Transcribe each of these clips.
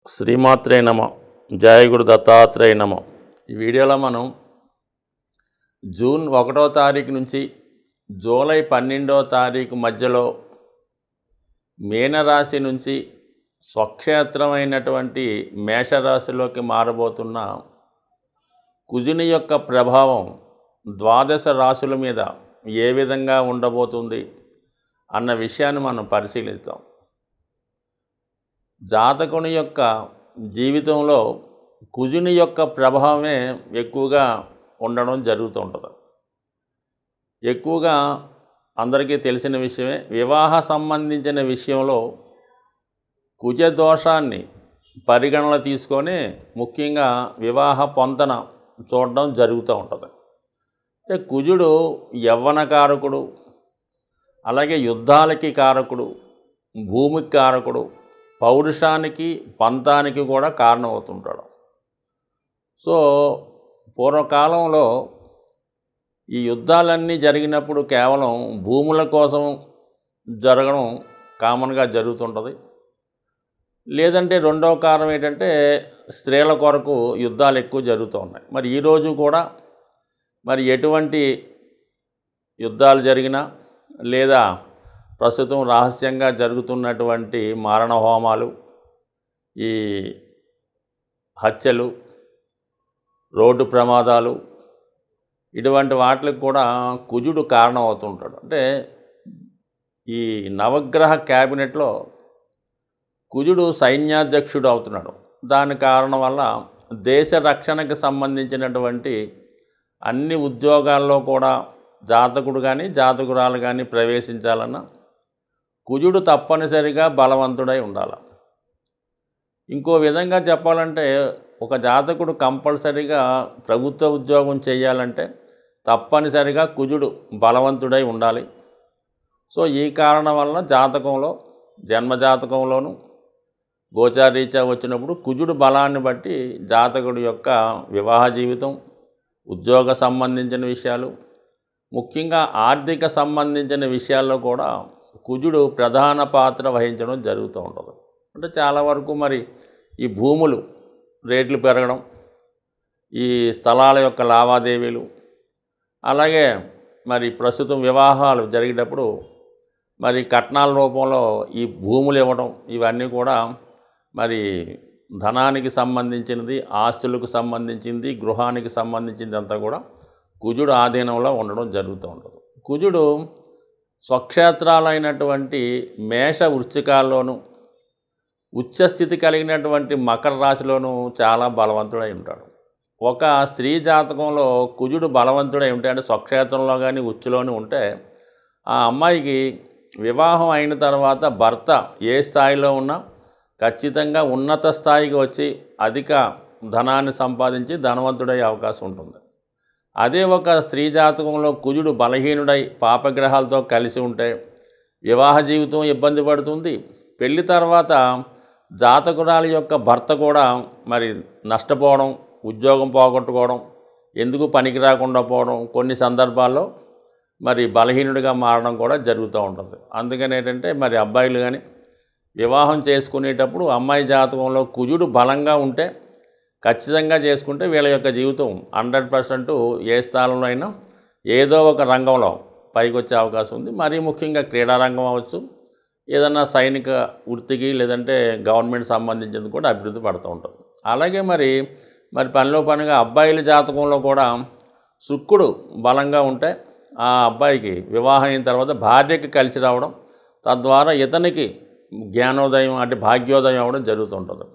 శ్రీమాత్రే నమ. జయ గురు దత్తాత్రేయ నమ. ఈ వీడియోలో మనం జూన్ 1వ తారీఖు నుంచి జూలై 12వ తారీఖు మధ్యలో మీనరాశి నుంచి స్వక్షేత్రమైనటువంటి మేషరాశిలోకి మారబోతున్న కుజుని యొక్క ప్రభావం ద్వాదశ రాశుల మీద ఏ విధంగా ఉండబోతుంది అన్న విషయాన్ని మనం పరిశీలిద్దాం. జాతకుని యొక్క జీవితంలో కుజుని యొక్క ప్రభావమే ఎక్కువగా ఉండడం జరుగుతుంటుంది. ఎక్కువగా అందరికీ తెలిసిన విషయమే, వివాహ సంబంధించిన విషయంలో కుజ దోషాన్ని పరిగణన తీసుకొని ముఖ్యంగా వివాహ పొంతన చూడడం జరుగుతూ ఉంటుంది. అంటే కుజుడు యవ్వనకారకుడు, అలాగే యుద్ధాలకి కారకుడు, భూమికి కారకుడు, పౌరుషానికి పంతానికి కూడా కారణమవుతుంటాడు. సో పూర్వకాలంలో ఈ యుద్ధాలన్నీ జరిగినప్పుడు కేవలం భూముల కోసం జరగడం కామన్గా జరుగుతుంటుంది. లేదంటే రెండవ కారణం ఏంటంటే స్త్రీల కొరకు యుద్ధాలు ఎక్కువ జరుగుతూ ఉన్నాయి. మరి ఈరోజు కూడా మరి ఎటువంటి యుద్ధాలు జరిగినా లేదా ప్రస్తుతం రహస్యంగా జరుగుతున్నటువంటి మారణ హోమాలు, ఈ హత్యలు, రోడ్డు ప్రమాదాలు, ఇటువంటి వాటికి కూడా కుజుడు కారణం అవుతుంటాడు. అంటే ఈ నవగ్రహ క్యాబినెట్లో కుజుడు సైన్యాధ్యక్షుడు అవుతున్నాడు. దాని కారణం వల్ల దేశ రక్షణకు సంబంధించినటువంటి అన్ని ఉద్యోగాల్లో కూడా జాతకుడు కానీ జాతకురాలు కానీ ప్రవేశించాలన్నా కుజుడు తప్పనిసరిగా బలవంతుడై ఉండాలి. ఇంకో విధంగా చెప్పాలంటే ఒక జాతకుడు కంపల్సరిగా ప్రభుత్వ ఉద్యోగం చేయాలంటే తప్పనిసరిగా కుజుడు బలవంతుడై ఉండాలి. సో ఈ కారణం వలన జాతకంలో, జన్మజాతకంలోనూ గోచారీత్యా వచ్చినప్పుడు కుజుడు బలాన్ని బట్టి జాతకుడి యొక్క వివాహ జీవితం, ఉద్యోగ సంబంధించిన విషయాలు, ముఖ్యంగా ఆర్థిక సంబంధించిన విషయాల్లో కూడా కుజుడు ప్రధాన పాత్ర వహించడం జరుగుతూ ఉంటుంది. అంటే చాలా వరకు మరి ఈ భూములు రేట్లు పెరగడం, ఈ స్థలాల యొక్క లావాదేవీలు, అలాగే మరి ప్రస్తుతం వివాహాలు జరిగేటప్పుడు మరి కట్నాల రూపంలో ఈ భూములు ఇవ్వడం, ఇవన్నీ కూడా మరి ధనానికి సంబంధించినది, ఆస్తులకు సంబంధించింది, గృహానికి సంబంధించింది అంతా కూడా కుజుడు ఆధీనంలో ఉండడం జరుగుతూ ఉంటుంది. కుజుడు స్వక్షేత్రాలైనటువంటి మేష వృశ్చికాల్లోనూ, ఉచ్చస్థితి కలిగినటువంటి మకర రాశిలోనూ చాలా బలవంతుడై ఉంటాడు. ఒక స్త్రీ జాతకంలో కుజుడు బలవంతుడై ఉంటే, అంటే స్వక్షేత్రంలో కానీ ఉచ్చులోని ఉంటే, ఆ అమ్మాయికి వివాహం అయిన తర్వాత భర్త ఏ స్థాయిలో ఉన్నా ఖచ్చితంగా ఉన్నత స్థాయికి వచ్చి అధిక ధనాన్ని సంపాదించి ధనవంతుడయ్యే అవకాశం ఉంటుంది. అదే ఒక స్త్రీ జాతకంలో కుజుడు బలహీనుడై పాపగ్రహాలతో కలిసి ఉంటే వివాహ జీవితం ఇబ్బంది పడుతుంది. పెళ్లి తర్వాత జాతకురాలి యొక్క భర్త కూడా మరి నష్టపోవడం, ఉద్యోగం పోగొట్టుకోవడం, ఎందుకు పనికి రాకుండా పోవడం, కొన్ని సందర్భాల్లో మరి బలహీనుడిగా మారడం కూడా జరుగుతూ ఉంటుంది. అందుకని ఏంటంటే మరి అబ్బాయిలు కానీ వివాహం చేసుకునేటప్పుడు అమ్మాయి జాతకంలో కుజుడు బలంగా ఉంటే ఖచ్చితంగా చేసుకుంటే వీళ్ళ యొక్క జీవితం 100% ఏ స్థానంలో అయినా ఏదో ఒక రంగంలో పైకి వచ్చే అవకాశం ఉంది. మరీ ముఖ్యంగా క్రీడారంగం అవ్వచ్చు, ఏదన్నా సైనిక వృత్తికి లేదంటే గవర్నమెంట్ సంబంధించింది కూడా అభివృద్ధి పడుతూ ఉంటుంది. అలాగే మరి పనిలో పనిగా అబ్బాయిల జాతకంలో కూడా శుక్రుడు బలంగా ఉంటే ఆ అబ్బాయికి వివాహం అయిన తర్వాత భార్యకి కలిసి రావడం, తద్వారా ఇతనికి జ్ఞానోదయం అంటే భాగ్యోదయం అవ్వడం జరుగుతుంటుంది.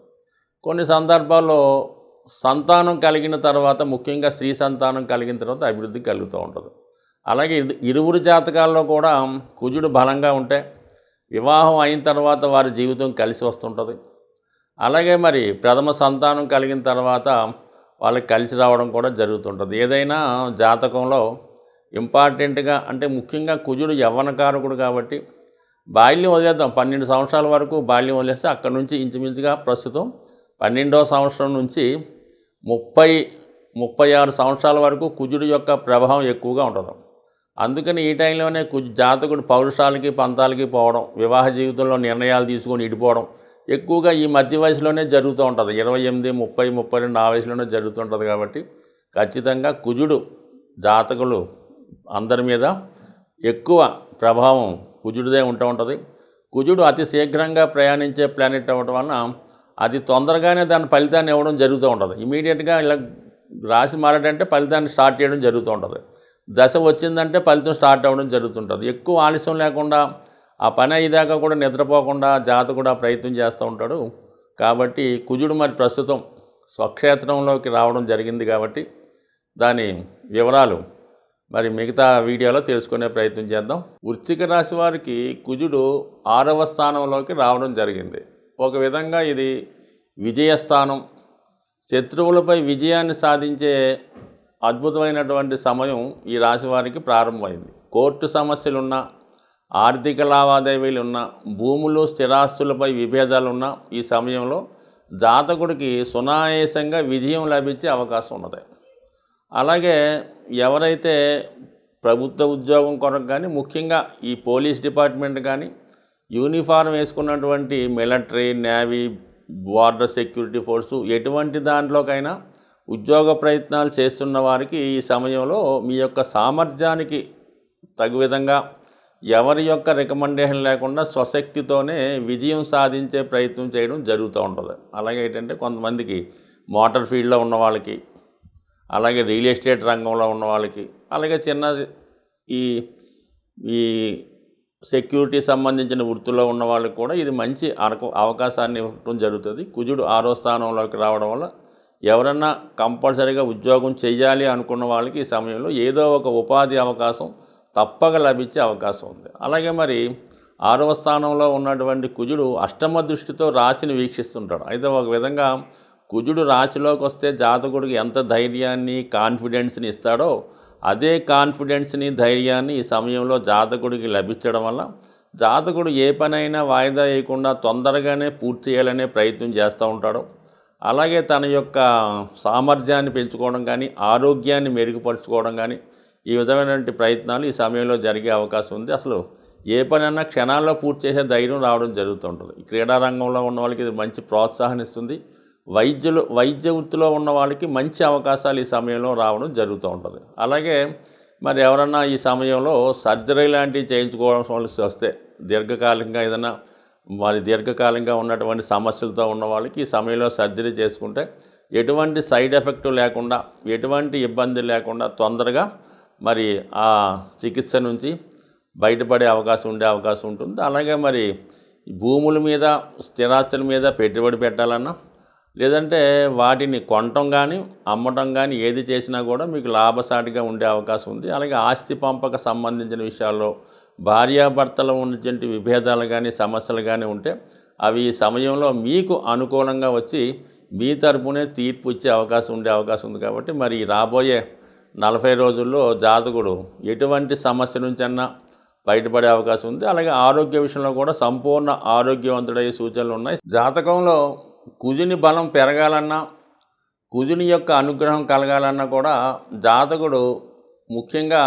కొన్ని సందర్భాల్లో సంతానం కలిగిన తర్వాత, ముఖ్యంగా స్త్రీ సంతానం కలిగిన తర్వాత అభివృద్ధి కలుగుతూ ఉంటుంది. అలాగే ఇరువురు జాతకాల్లో కూడా కుజుడు బలంగా ఉంటే వివాహం అయిన తర్వాత వారి జీవితం కలిసి వస్తుంటుంది. అలాగే మరి ప్రథమ సంతానం కలిగిన తర్వాత వాళ్ళకి కలిసి రావడం కూడా జరుగుతుంటుంది. ఏదైనా జాతకంలో ఇంపార్టెంట్గా అంటే ముఖ్యంగా కుజుడు యవ్వనకారకుడు కాబట్టి బాల్యం వదిలేద్దాం, 12 సంవత్సరాల వరకు బాల్యం వదిలేస్తే అక్కడి నుంచి ఇంచుమించుగా ప్రస్తుతం 12వ సంవత్సరం నుంచి 36 సంవత్సరాల వరకు కుజుడు యొక్క ప్రభావం ఎక్కువగా ఉంటుంది. అందుకని ఈ టైంలోనే జాతకుడు పౌరుషాలకి పంతాలకి పోవడం, వివాహ జీవితంలో నిర్ణయాలు తీసుకొని ఇడిపోవడం, ఎక్కువగా ఈ మధ్య వయసులోనే జరుగుతూ ఉంటుంది. 28, 30, 32 ఆ వయసులోనే జరుగుతుంటుంది. కాబట్టి ఖచ్చితంగా కుజుడు జాతకులు అందరి మీద ఎక్కువ ప్రభావం కుజుడిదే ఉంటూ ఉంటుంది. కుజుడు అతి శీఘ్రంగా ప్రయాణించే ప్లానెట్ అవ్వడం వలన అది తొందరగానే దాని ఫలితాన్ని ఇవ్వడం జరుగుతూ ఉంటుంది. ఇమీడియట్గా ఇలా రాశి మారడంటే ఫలితాన్ని స్టార్ట్ చేయడం జరుగుతూ ఉంటుంది. దశ వచ్చిందంటే ఫలితం స్టార్ట్ అవ్వడం జరుగుతుంటుంది. ఎక్కువ ఆలస్యం లేకుండా ఆ పని అయ్యేదాకా కూడా నిద్రపోకుండా జాతకుడు ఆ ప్రయత్నం చేస్తూ ఉంటాడు. కాబట్టి కుజుడు మరి ప్రస్తుతం స్వక్షేత్రంలోకి రావడం జరిగింది. కాబట్టి దాని వివరాలు మరి మిగతా వీడియోలో తెలుసుకునే ప్రయత్నం చేద్దాం. వృశ్చిక రాశి వారికి కుజుడు 6వ స్థానంలోకి రావడం జరిగింది. ఒక విధంగా ఇది విజయస్థానం, శత్రువులపై విజయాన్ని సాధించే అద్భుతమైనటువంటి సమయం ఈ రాశి వారికి ప్రారంభమైంది. కోర్టు సమస్యలున్నా, ఆర్థిక లావాదేవీలున్నా, భూములు స్థిరాస్తులపై విభేదాలున్నా ఈ సమయంలో జాతకుడికి సునాయాసంగా విజయం లభించే అవకాశం ఉన్నది. అలాగే ఎవరైతే ప్రభుత్వ ఉద్యోగం కొరకు కానీ, ముఖ్యంగా ఈ పోలీస్ డిపార్ట్మెంట్ కానీ, యూనిఫారం వేసుకున్నటువంటి military, navy, border security force ఎటువంటి దాంట్లోకైనా ఉద్యోగ ప్రయత్నాలు చేస్తున్న వారికి ఈ సమయంలో మీ యొక్క సామర్థ్యానికి తగు విధంగా ఎవరి యొక్క రికమెండేషన్ లేకుండా స్వశక్తితోనే విజయం సాధించే ప్రయత్నం చేయడం జరుగుతూ ఉంటుంది. అలాగే ఏంటంటే కొంతమందికి మోటార్ ఫీల్డ్లో ఉన్న వాళ్ళకి, అలాగే రియల్ ఎస్టేట్ రంగంలో ఉన్న వాళ్ళకి, అలాగే చిన్న ఈ ఈ సెక్యూరిటీ సంబంధించిన వృత్తుల్లో ఉన్న వాళ్ళకి కూడా ఇది మంచి అవకాశాన్ని ఇవ్వడం జరుగుతుంది. కుజుడు 6వ స్థానంలోకి రావడం వల్ల ఎవరన్నా కంపల్సరీగా ఉద్యోగం చేయాలి అనుకున్న వాళ్ళకి ఈ సమయంలో ఏదో ఒక ఉపాధి అవకాశం తప్పక లభించే అవకాశం ఉంది. అలాగే మరి 6వ స్థానంలో ఉన్నటువంటి కుజుడు అష్టమ దృష్టితో రాశిని వీక్షిస్తుంటాడు. అయితే ఒక విధంగా కుజుడు రాశిలోకి వస్తే జాతకుడికి ఎంత ధైర్యాన్ని, కాన్ఫిడెన్స్ని ఇస్తాడో అదే కాన్ఫిడెన్స్ని, ధైర్యాన్ని ఈ సమయంలో జాతకుడికి లభించడం వల్ల జాతకుడు ఏ పనైనా వాయిదా వేయకుండా తొందరగానే పూర్తి చేయాలనే ప్రయత్నం చేస్తూ ఉంటాడు. అలాగే తన యొక్క సామర్థ్యాన్ని పెంచుకోవడం కానీ, ఆరోగ్యాన్ని మెరుగుపరుచుకోవడం కానీ ఈ విధమైనటువంటి ప్రయత్నాలు ఈ సమయంలో జరిగే అవకాశం ఉంది. అసలు ఏ పనైనా క్షణాల్లో పూర్తి చేసే ధైర్యం రావడం జరుగుతుంటుంది. ఈ క్రీడా రంగంలో ఉన్న వాళ్ళకి ఇది మంచి ప్రోత్సాహాన్ని ఇస్తుంది. వైద్య వృత్తిలో ఉన్న వాళ్ళకి మంచి అవకాశాలు ఈ సమయంలో రావడం జరుగుతూ ఉంటుంది. అలాగే మరి ఎవరన్నా ఈ సమయంలో సర్జరీ లాంటివి చేయించుకోవాల్సి వస్తే, దీర్ఘకాలికంగా ఏదైనా దీర్ఘకాలంగా ఉన్నటువంటి సమస్యలతో ఉన్న వాళ్ళకి ఈ సమయంలో సర్జరీ చేసుకుంటే ఎటువంటి సైడ్ ఎఫెక్ట్ లేకుండా, ఎటువంటి ఇబ్బంది లేకుండా తొందరగా మరి ఆ చికిత్స నుంచి బయటపడే అవకాశం ఉంటుంది. అలాగే మరి భూముల మీద, స్థిరాస్తుల మీద పెట్టుబడి పెట్టాలన్నా, లేదంటే వాటిని కొనటం కానీ, అమ్మటం కానీ ఏది చేసినా కూడా మీకు లాభసాటిగా ఉండే అవకాశం ఉంది. అలాగే ఆస్తి పంపక సంబంధించిన విషయాల్లో భార్యాభర్తలు ఉన్నటువంటి విభేదాలు కానీ, సమస్యలు కానీ ఉంటే అవి ఈ సమయంలో మీకు అనుకూలంగా వచ్చి మీ తరపునే తీర్పు ఇచ్చే అవకాశం ఉంది. కాబట్టి మరి రాబోయే 40 రోజుల్లో జాతకుడు ఎటువంటి సమస్య నుంచన్నా బయటపడే అవకాశం ఉంది. అలాగే ఆరోగ్య విషయంలో కూడా సంపూర్ణ ఆరోగ్యవంతుడయ్యే సూచనలు ఉన్నాయి. జాతకంలో కుజుని బలం పెరగాలన్నా, కుజుని యొక్క అనుగ్రహం కలగాలన్నా కూడా జాతకుడు ముఖ్యంగా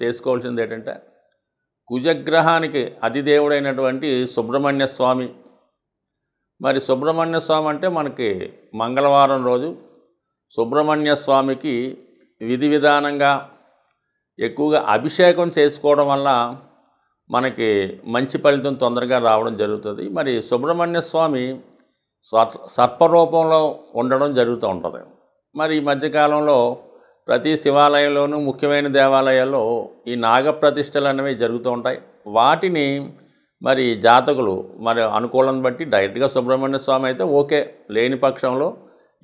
చేసుకోవాల్సింది ఏంటంటే కుజగ్రహానికి అధిదేవుడైనటువంటి సుబ్రహ్మణ్య స్వామి. మరి సుబ్రహ్మణ్య స్వామి అంటే మనకి మంగళవారం రోజు సుబ్రహ్మణ్య స్వామికి విధి విధానంగా ఎక్కువగా అభిషేకం చేసుకోవడం వల్ల మనకి మంచి ఫలితం తొందరగా రావడం జరుగుతుంది. మరి సుబ్రహ్మణ్య స్వామి సర్పరూపంలో ఉండడం జరుగుతూ ఉంటుంది. మరి ఈ మధ్యకాలంలో ప్రతి శివాలయంలోనూ, ముఖ్యమైన దేవాలయాల్లో ఈ నాగప్రతిష్టలు అనేవి జరుగుతూ ఉంటాయి. వాటిని మరి జాతకులు మరి అనుకూలం బట్టి డైరెక్ట్గా సుబ్రహ్మణ్య స్వామి అయితే ఓకే, లేని పక్షంలో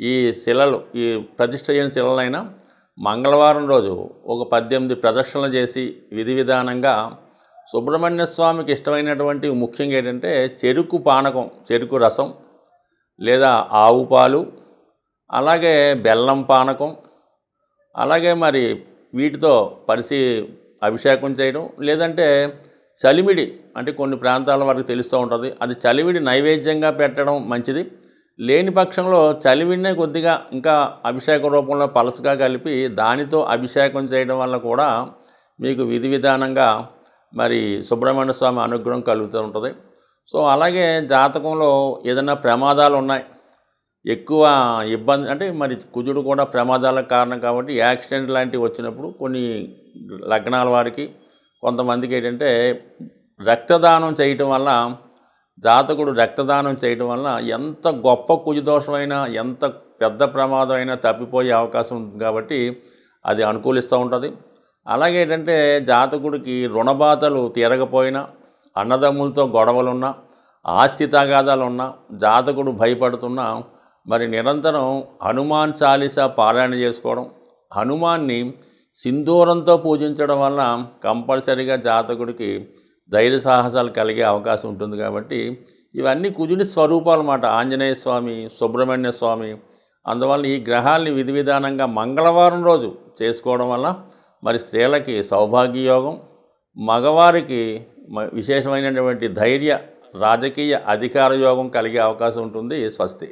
ఈ శిలలు, ఈ ప్రతిష్ఠ చేయని శిలలైనా మంగళవారం రోజు ఒక 18 ప్రదక్షిణలు చేసి విధి విధానంగా సుబ్రహ్మణ్య స్వామికి ఇష్టమైనటువంటి ముఖ్యంగా ఏంటంటే చెరుకు పానకం, చెరుకు రసం లేదా ఆవు పాలు, అలాగే బెల్లం పానకం, అలాగే మరి వీటితో అభిషేకం చేయడం, లేదంటే చలిమిడి, అంటే కొన్ని ప్రాంతాల వరకు తెలుస్తూ ఉంటుంది, అది చలిమిడి నైవేద్యంగా పెట్టడం మంచిది. లేని పక్షంలో చలివిడినే కొద్దిగా ఇంకా అభిషేక రూపంలో పలసగా కలిపి దానితో అభిషేకం చేయడం వల్ల కూడా మీకు విధి విధానంగా మరి సుబ్రహ్మణ్య స్వామి అనుగ్రహం కలుగుతూ ఉంటుంది. సో అలాగే జాతకంలో ఏదైనా ప్రమాదాలు ఉన్నాయి, ఎక్కువ ఇబ్బంది అంటే మరి కుజుడు కూడా ప్రమాదాలకు కారణం కాబట్టి యాక్సిడెంట్ లాంటివి వచ్చినప్పుడు కొన్ని లగ్నాల వారికి కొంతమందికి ఏంటంటే రక్తదానం చేయటం వల్ల, జాతకుడు రక్తదానం చేయటం వల్ల ఎంత గొప్ప కుజదోషమైనా ఎంత పెద్ద ప్రమాదం అయినా తప్పిపోయే అవకాశం ఉంది కాబట్టి అది అనుకూలిస్తూ ఉంటుంది. అలాగే ఏంటంటే జాతకుడికి రుణబాధలు తీరకపోయినా, అన్నదమ్ములతో గొడవలున్నా, ఆస్తి తగాదాలున్నా, జాతకుడు భయపడుతున్నా మరి నిరంతరం హనుమాన్ చాలీసా పారాయణ చేసుకోవడం, హనుమాన్ని సింధూరంతో పూజించడం వల్ల కంపల్సరీగా జాతకుడికి ధైర్య సాహసాలు కలిగే అవకాశం ఉంటుంది. కాబట్టి ఇవన్నీ కుజుడి స్వరూపాలు అన్నమాట. ఆంజనేయ స్వామి, సుబ్రహ్మణ్య స్వామి. అందువల్ల ఈ గ్రహాల్ని విధి విధానంగా మంగళవారం రోజు చేసుకోవడం వల్ల మరి స్త్రీలకి సౌభాగ్యయోగం, మగవారికి విశేషమైనటువంటి ధైర్య, రాజకీయ అధికార యోగం కలిగే అవకాశం ఉంటుంది. స్వస్తి.